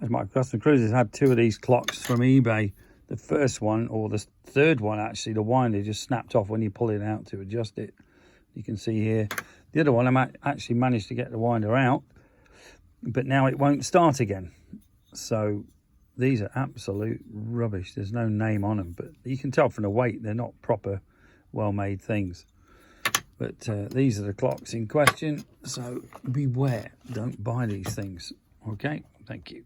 My custom cruisers had 2 of these clocks from eBay. The first one, or the third one actually, the winder just snapped off when you pull it out to adjust it. You can see here. The other one, I actually managed to get the winder out, but now it won't start again. So these are absolute rubbish. There's no name on them, but you can tell from the weight they're not proper, well-made things. But these are the clocks in question, so beware. Don't buy these things. Okay, thank you.